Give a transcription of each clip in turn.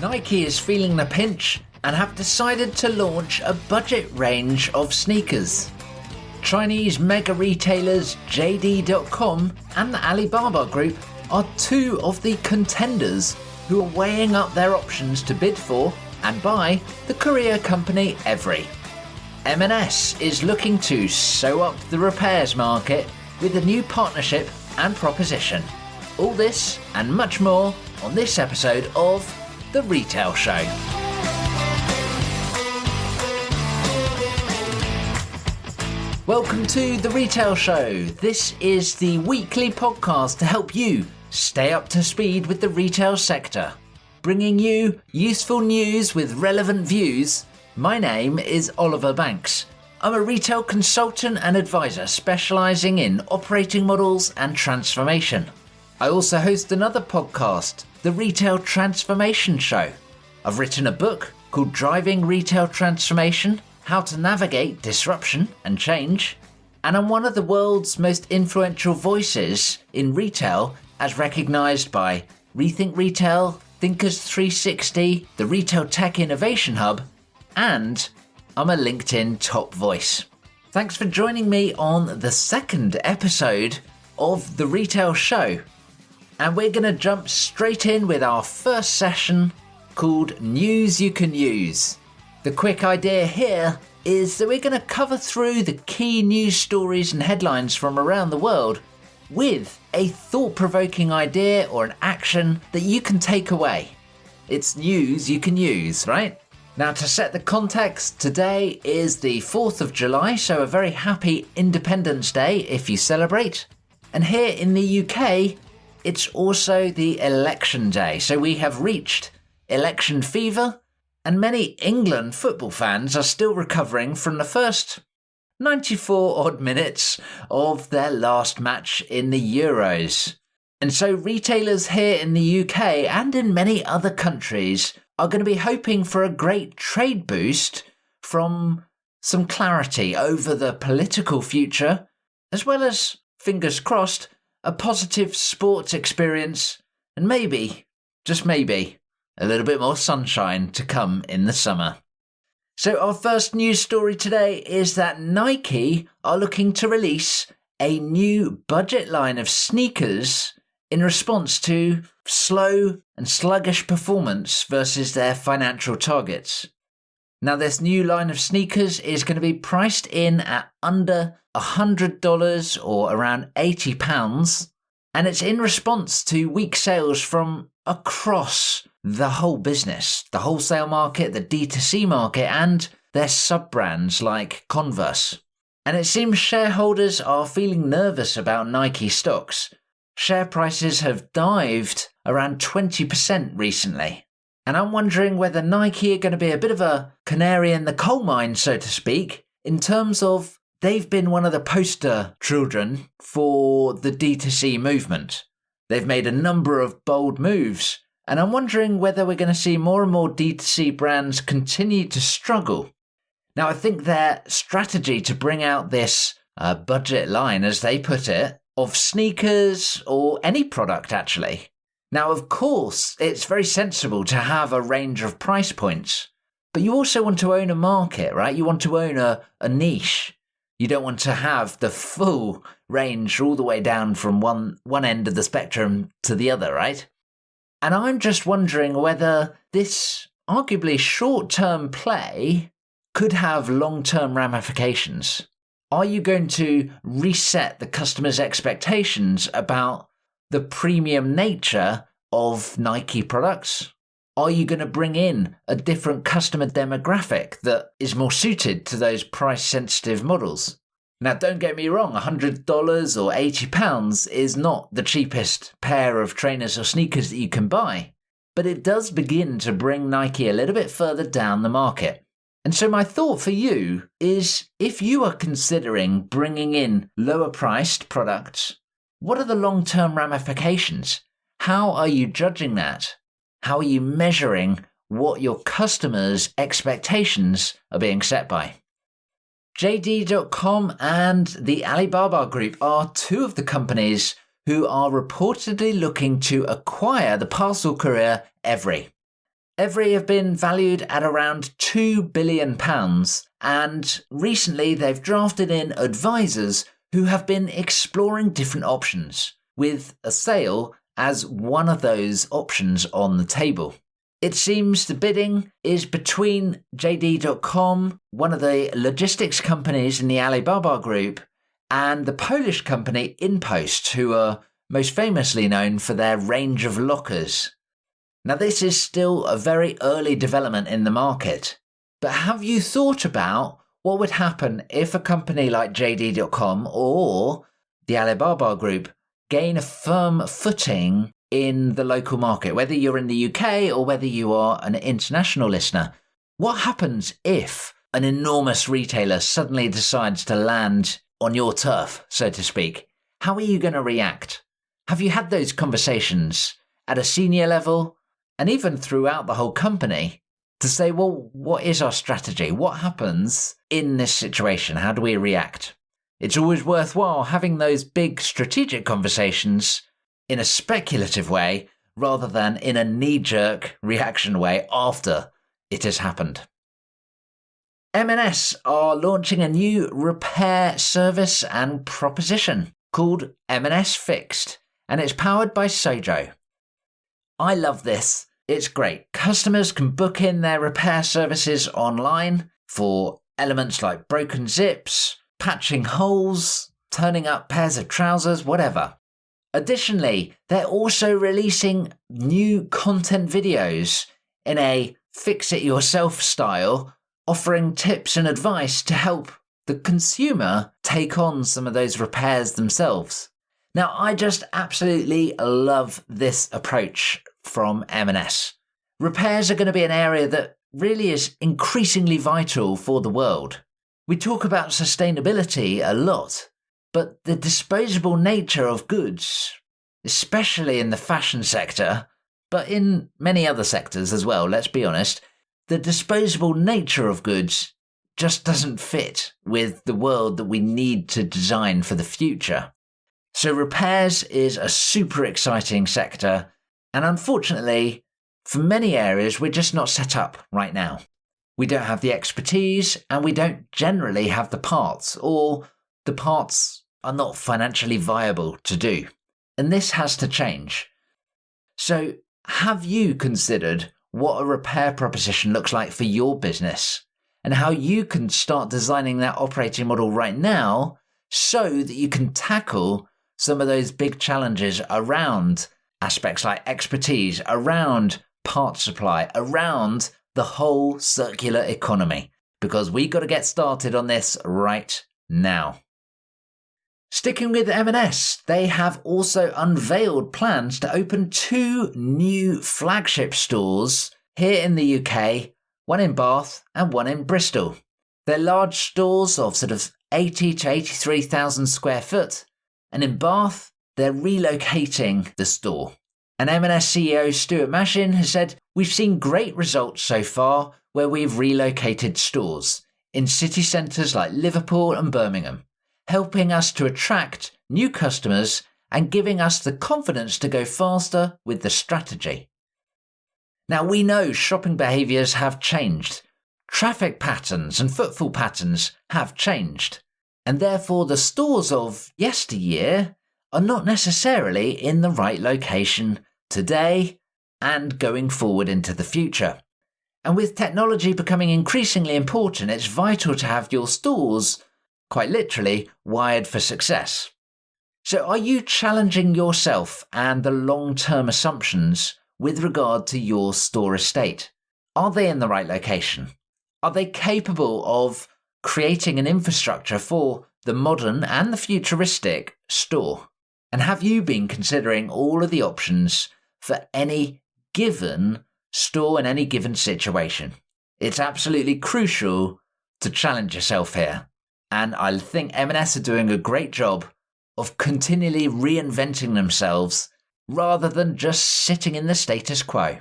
Nike is feeling the pinch and have decided to launch a budget range of sneakers. Chinese mega retailers JD.com and the Alibaba Group are two of the contenders who are weighing up their options to bid for and buy the courier company Evri. M&S is looking to sew up the repairs market with a new partnership and proposition. All this and much more on this episode of The Retail Show. Welcome to The Retail Show. This is the weekly podcast to help you stay up to speed with the retail sector. Bringing you useful news with relevant views. My name is Oliver Banks. I'm a retail consultant and advisor specialising in operating models and transformation. I also host another podcast, The Retail Transformation Show. I've written a book called Driving Retail Transformation, How to Navigate Disruption and Change, and I'm one of the world's most influential voices in retail as recognised by Rethink Retail, Thinkers 360, the Retail Tech Innovation Hub, and I'm a LinkedIn top voice. Thanks for joining me on the second episode of The Retail Show. And we're going to jump straight in with our first session called News You Can Use. The quick idea here is that we're going to cover through the key news stories and headlines from around the world with a thought-provoking idea or an action that you can take away. It's news you can use, right? Now, to set the context, today is the 4th of July, so a very happy Independence Day if you celebrate. And here in the UK, it's also the election day, so we have reached election fever, and many England football fans are still recovering from the first 94 odd minutes of their last match in the Euros. And so retailers here in the UK and in many other countries are going to be hoping for a great trade boost from some clarity over the political future, as well as, fingers crossed, a positive sports experience, and maybe, just maybe, a little bit more sunshine to come in the summer. So our first news story today is that Nike are looking to release a new budget line of sneakers in response to slow and sluggish performance versus their financial targets. Now, this new line of sneakers is going to be priced in at under $100 or around £80, and it's in response to weak sales from across the whole business, the wholesale market, the D2C market, and their sub-brands like Converse. And it seems shareholders are feeling nervous about Nike stocks. Share prices have dived around 20% recently. And I'm wondering whether Nike are going to be a bit of a canary in the coal mine, so to speak, in terms of they've been one of the poster children for the D2C movement. They've made a number of bold moves, and I'm wondering whether we're going to see more and more D2C brands continue to struggle. Now, I think their strategy to bring out this budget line, as they put it, of sneakers or any product actually. Now, of course, it's very sensible to have a range of price points, but you also want to own a market, right? You want to own a niche. You don't want to have the full range all the way down from one end of the spectrum to the other, right? And I'm just wondering whether this arguably short-term play could have long-term ramifications. Are you going to reset the customer's expectations about the premium nature of Nike products? Are you going to bring in a different customer demographic that is more suited to those price-sensitive models? Now, don't get me wrong, $100 or £80 is not the cheapest pair of trainers or sneakers that you can buy, but it does begin to bring Nike a little bit further down the market. And so my thought for you is, if you are considering bringing in lower-priced products, what are the long-term ramifications? How are you judging that? How are you measuring what your customers' expectations are being set by? JD.com and the Alibaba Group are two of the companies who are reportedly looking to acquire the parcel courier Evri. Evri have been valued at around £2 billion, and recently they've drafted in advisors who have been exploring different options, with a sale as one of those options on the table. It seems the bidding is between JD.com, one of the logistics companies in the Alibaba Group, and the Polish company InPost, who are most famously known for their range of lockers. Now, this is still a very early development in the market, but have you thought about what would happen if a company like JD.com or the Alibaba Group gain a firm footing in the local market, whether you're in the UK or whether you are an international listener? What happens if an enormous retailer suddenly decides to land on your turf, so to speak? How are you going to react? Have you had those conversations at a senior level and even throughout the whole company to say, well, what is our strategy? What happens in this situation? How do we react? It's always worthwhile having those big strategic conversations in a speculative way rather than in a knee-jerk reaction way after it has happened. M&S are launching a new repair service and proposition called M&S Fixed, and it's powered by Sojo. I love this. It's great. Customers can book in their repair services online for elements like broken zips, patching holes, turning up pairs of trousers, whatever. Additionally, they're also releasing new content videos in a fix-it-yourself style, offering tips and advice to help the consumer take on some of those repairs themselves. Now, I just absolutely love this approach from M&S. Repairs are going to be an area that really is increasingly vital for the world. We talk about sustainability a lot, but the disposable nature of goods, especially in the fashion sector, but in many other sectors as well, let's be honest, the disposable nature of goods just doesn't fit with the world that we need to design for the future. So repairs is a super exciting sector, and unfortunately, for many areas, we're just not set up right now. We don't have the expertise, and we don't generally have the parts, or the parts are not financially viable to do. And this has to change. So have you considered what a repair proposition looks like for your business and how you can start designing that operating model right now so that you can tackle some of those big challenges around aspects like expertise, around part supply, around the whole circular economy? Because we got to get started on this right now. Sticking with M&S, they have also unveiled plans to open 2 new flagship stores here in the UK, one in Bath and one in Bristol. They're large stores of sort of 80 to 83,000 square foot, and in Bath, they're relocating the store. And M&S CEO Stuart Mashin has said, "We've seen great results so far where we've relocated stores in city centres like Liverpool and Birmingham, helping us to attract new customers and giving us the confidence to go faster with the strategy." Now, we know shopping behaviours have changed. Traffic patterns and footfall patterns have changed. And therefore, the stores of yesteryear are not necessarily in the right location today and going forward into the future. And with technology becoming increasingly important, it's vital to have your stores, quite literally, wired for success. So are you challenging yourself and the long-term assumptions with regard to your store estate? Are they in the right location? Are they capable of creating an infrastructure for the modern and the futuristic store? And have you been considering all of the options for any given store in any given situation? It's absolutely crucial to challenge yourself here. And I think M&S are doing a great job of continually reinventing themselves rather than just sitting in the status quo.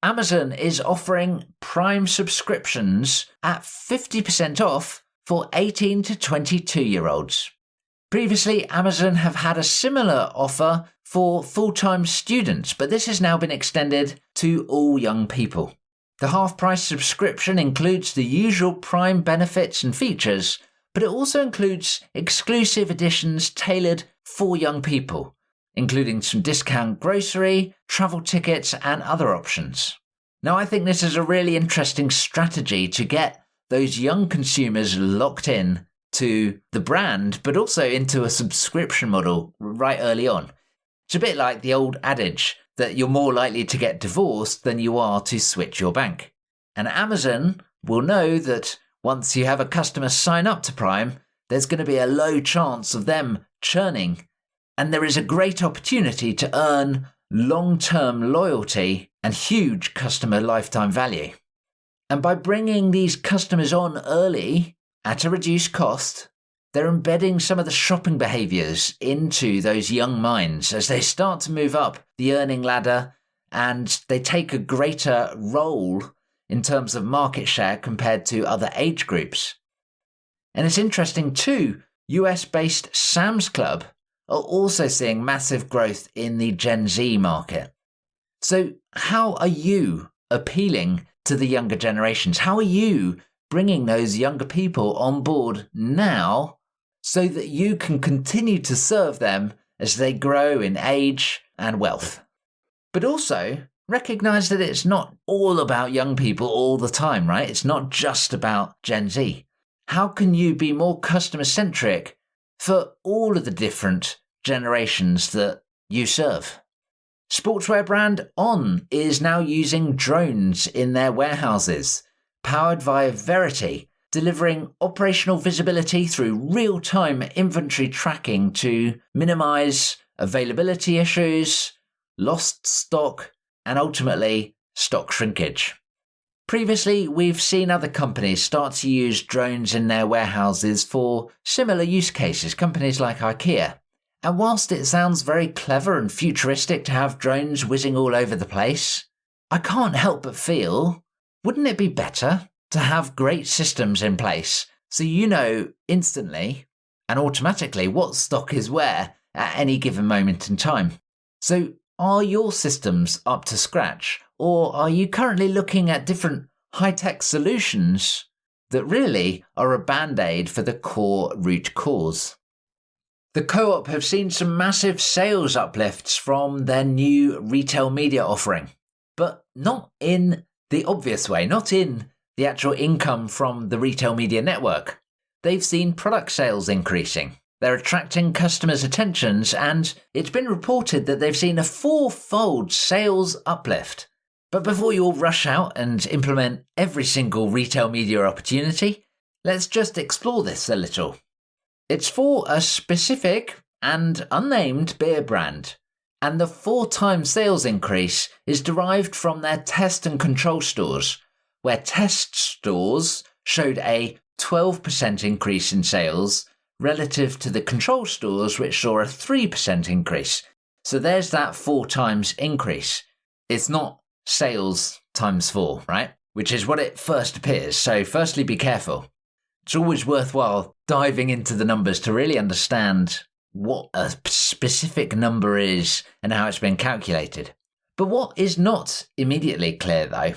Amazon is offering Prime subscriptions at 50% off for 18 to 22-year-olds. Previously, Amazon have had a similar offer for full-time students, but this has now been extended to all young people. The half-price subscription includes the usual Prime benefits and features, but it also includes exclusive editions tailored for young people, including some discount grocery, travel tickets, and other options. Now, I think this is a really interesting strategy to get those young consumers locked in to the brand, but also into a subscription model right early on. It's a bit like the old adage that you're more likely to get divorced than you are to switch your bank. And Amazon will know that once you have a customer sign up to Prime, there's going to be a low chance of them churning. And there is a great opportunity to earn long-term loyalty and huge customer lifetime value. And by bringing these customers on early at a reduced cost, they're embedding some of the shopping behaviours into those young minds as they start to move up the earning ladder and they take a greater role in terms of market share compared to other age groups. And it's interesting too, US-based Sam's Club are also seeing massive growth in the Gen Z market. So how are you appealing to the younger generations? How are you bringing those younger people on board now so that you can continue to serve them as they grow in age and wealth? But also recognize that it's not all about young people all the time, right? It's not just about Gen Z. How can you be more customer-centric for all of the different generations that you serve? Sportswear brand On is now using drones in their warehouses, powered via Verity, delivering operational visibility through real-time inventory tracking to minimize availability issues, lost stock, and ultimately stock shrinkage. Previously, we've seen other companies start to use drones in their warehouses for similar use cases, companies like IKEA. And whilst it sounds very clever and futuristic to have drones whizzing all over the place, I can't help but feel, wouldn't it be better to have great systems in place so you know instantly and automatically what stock is where at any given moment in time? So are your systems up to scratch, or are you currently looking at different high-tech solutions that really are a band-aid for the core root cause? The Co-op have seen some massive sales uplifts from their new retail media offering, but not in the obvious way, not in the actual income from the retail media network. They've seen product sales increasing. They're attracting customers' attentions, and it's been reported that they've seen a 4-fold sales uplift. But before you all rush out and implement every single retail media opportunity, let's just explore this a little. It's for a specific and unnamed beer brand, and the 4-time sales increase is derived from their test and control stores, where test stores showed a 12% increase in sales relative to the control stores, which saw a 3% increase. So there's that 4 times increase. It's not sales times 4, right? Which is what it first appears. So firstly, be careful. It's always worthwhile diving into the numbers to really understand what a specific number is and how it's been calculated. But what is not immediately clear, though,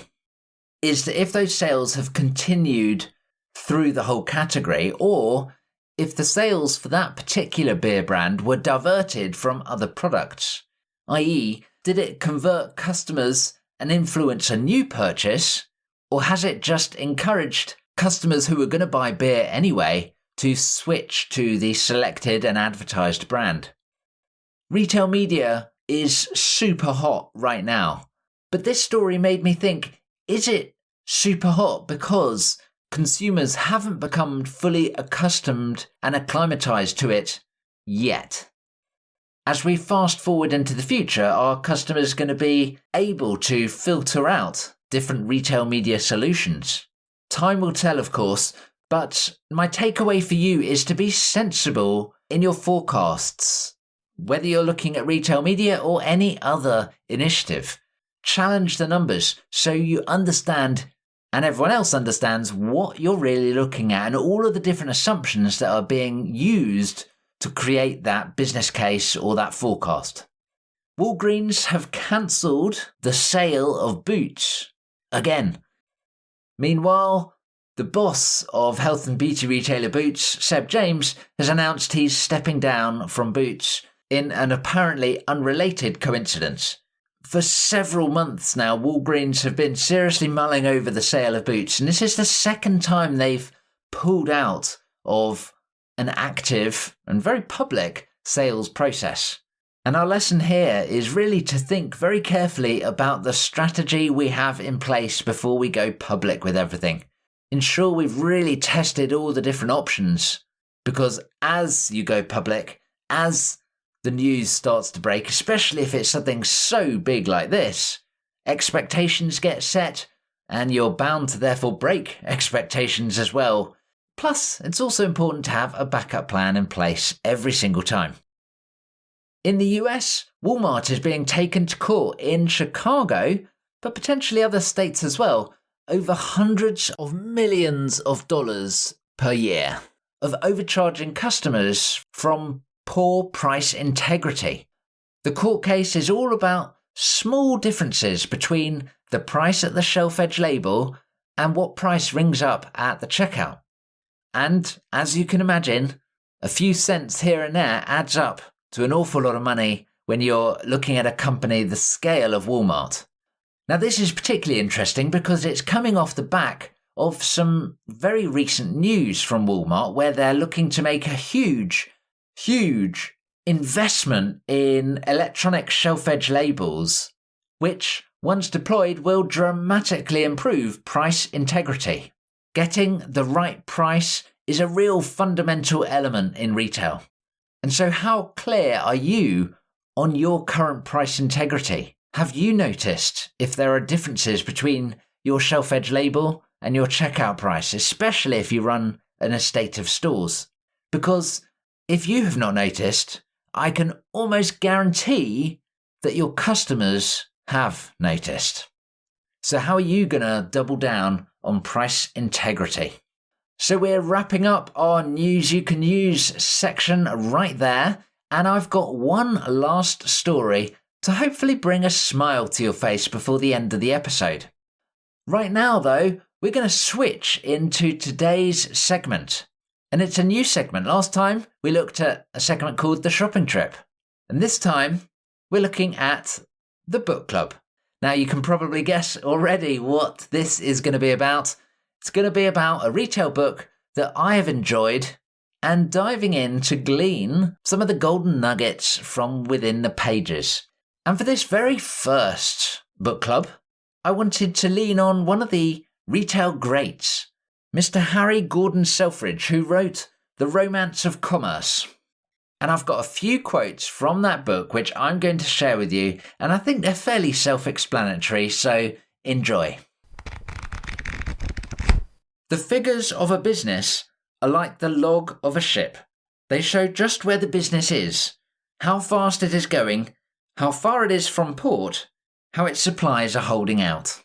is that if those sales have continued through the whole category, or if the sales for that particular beer brand were diverted from other products, i.e., did it convert customers and influence a new purchase, or has it just encouraged customers who were going to buy beer anyway to switch to the selected and advertised brand? Retail media is super hot right now, but this story made me think, is it super hot because consumers haven't become fully accustomed and acclimatized to it yet? As we fast forward into the future, are customers going to be able to filter out different retail media solutions? Time will tell, of course, but my takeaway for you is to be sensible in your forecasts. Whether you're looking at retail media or any other initiative, challenge the numbers so you understand and everyone else understands what you're really looking at and all of the different assumptions that are being used to create that business case or that forecast. Walgreens have cancelled the sale of Boots. Again, Meanwhile, the boss of health and beauty retailer Boots, Seb James, has announced he's stepping down from Boots in an apparently unrelated coincidence. For several months now, Walgreens have been seriously mulling over the sale of Boots, and this is the second time they've pulled out of an active and very public sales process. And our lesson here is really to think very carefully about the strategy we have in place before we go public with everything. Ensure we've really tested all the different options, because as you go public, as the news starts to break, especially if it's something so big like this, expectations get set and you're bound to therefore break expectations as well. Plus, it's also important to have a backup plan in place every single time. In the US, Walmart is being taken to court in Chicago, but potentially other states as well, over hundreds of millions of dollars per year of overcharging customers from poor price integrity. The court case is all about small differences between the price at the shelf edge label and what price rings up at the checkout. And as you can imagine, a few cents here and there adds up to an awful lot of money when you're looking at a company the scale of Walmart. Now, this is particularly interesting because it's coming off the back of some very recent news from Walmart where they're looking to make a huge investment in electronic shelf edge labels, which, once deployed, will dramatically improve price integrity. Getting the right price is a real fundamental element in retail. And so how clear are you on your current price integrity? Have you noticed if there are differences between your shelf edge label and your checkout price, especially if you run an estate of stores? Because if you have not noticed, I can almost guarantee that your customers have noticed. So how are you going to double down on price integrity? So we're wrapping up our news you can use section right there, and I've got one last story to hopefully bring a smile to your face before the end of the episode. Right now, though, we're going to switch into today's segment. And it's a new segment. Last time, we looked at a segment called The Shopping Trip. And this time, we're looking at the book club. Now, you can probably guess already what this is going to be about. It's going to be about a retail book that I have enjoyed and diving in to glean some of the golden nuggets from within the pages. And for this very first book club, I wanted to lean on one of the retail greats, Mr. Harry Gordon Selfridge, who wrote The Romance of Commerce. And I've got a few quotes from that book which I'm going to share with you, and I think they're fairly self-explanatory, so enjoy. The figures of a business are like the log of a ship. They show just where the business is, how fast it is going, how far it is from port, how its supplies are holding out.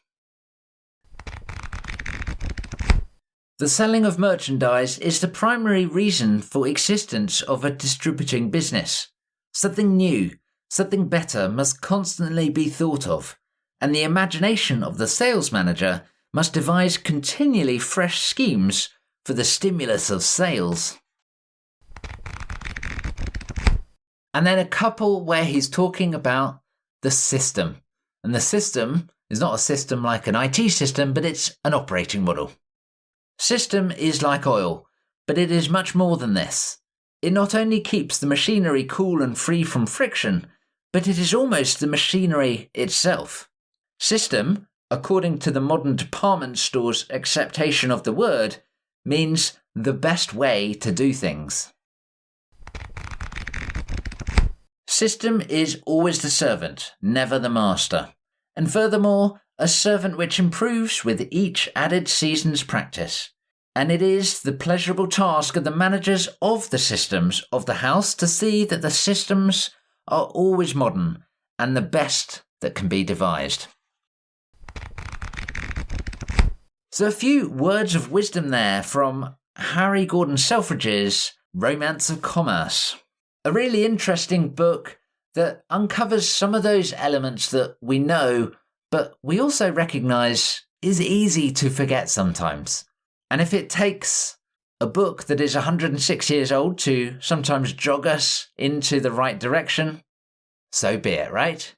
The selling of merchandise is the primary reason for existence of a distributing business. Something new, something better must constantly be thought of, and the imagination of the sales manager must devise continually fresh schemes for the stimulus of sales. And then a couple where he's talking about the system. And the system is not a system like an IT system, but it's an operating model. System is like oil, but it is much more than this. It not only keeps the machinery cool and free from friction, but it is almost the machinery itself. System, according to the modern department store's acceptation of the word, means the best way to do things. System is always the servant, never the master. And furthermore, a servant which improves with each added season's practice. And it is the pleasurable task of the managers of the systems of the house to see that the systems are always modern and the best that can be devised. So a few words of wisdom there from Harry Gordon Selfridge's Romance of Commerce. A really interesting book that uncovers some of those elements that we know, but we also recognise is easy to forget sometimes. And if it takes a book that is 106 years old to sometimes jog us into the right direction, so be it, right?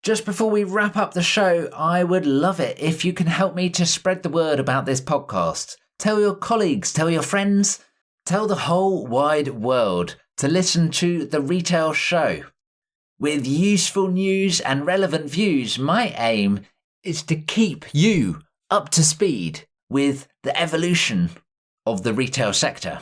Just before we wrap up the show, I would love it if you can help me to spread the word about this podcast. Tell your colleagues, tell your friends, tell the whole wide world to listen to The Retail Show. With useful news and relevant views, my aim is to keep you up to speed with the evolution of the retail sector.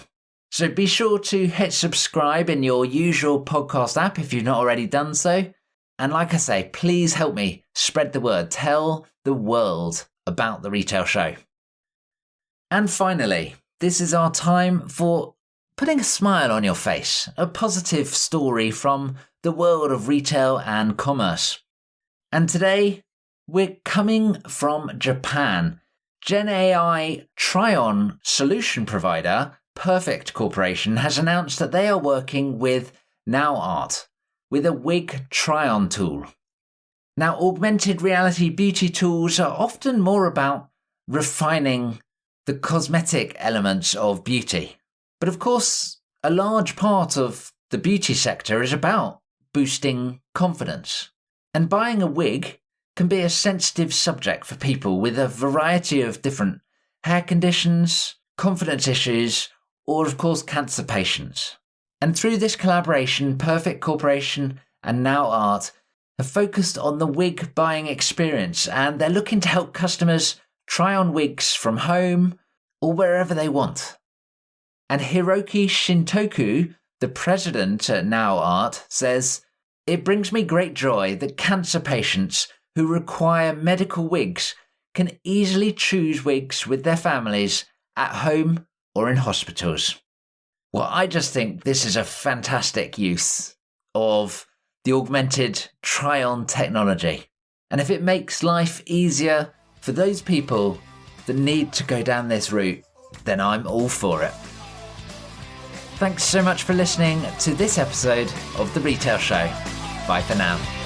So be sure to hit subscribe in your usual podcast app if you've not already done so. And like I say, please help me spread the word. Tell the world about The Retail Show. And finally, this is our time for putting a smile on your face, a positive story from the world of retail and commerce. And today, we're coming from Japan. Gen AI try-on solution provider Perfect Corporation has announced that they are working with NowArt with a wig try-on tool. Now, augmented reality beauty tools are often more about refining the cosmetic elements of beauty. But of course, a large part of the beauty sector is about boosting confidence. And buying a wig can be a sensitive subject for people with a variety of different hair conditions, confidence issues, or of course cancer patients. And through this collaboration, Perfect Corporation and NowArt have focused on the wig buying experience, and they're looking to help customers try on wigs from home or wherever they want. And Hiroki Shintoku, the president at NowArt, says, "It brings me great joy that cancer patients who require medical wigs can easily choose wigs with their families at home or in hospitals." Well, I just think this is a fantastic use of the augmented try-on technology. And if it makes life easier for those people that need to go down this route, then I'm all for it. Thanks so much for listening to this episode of The Retail Show. Bye for now.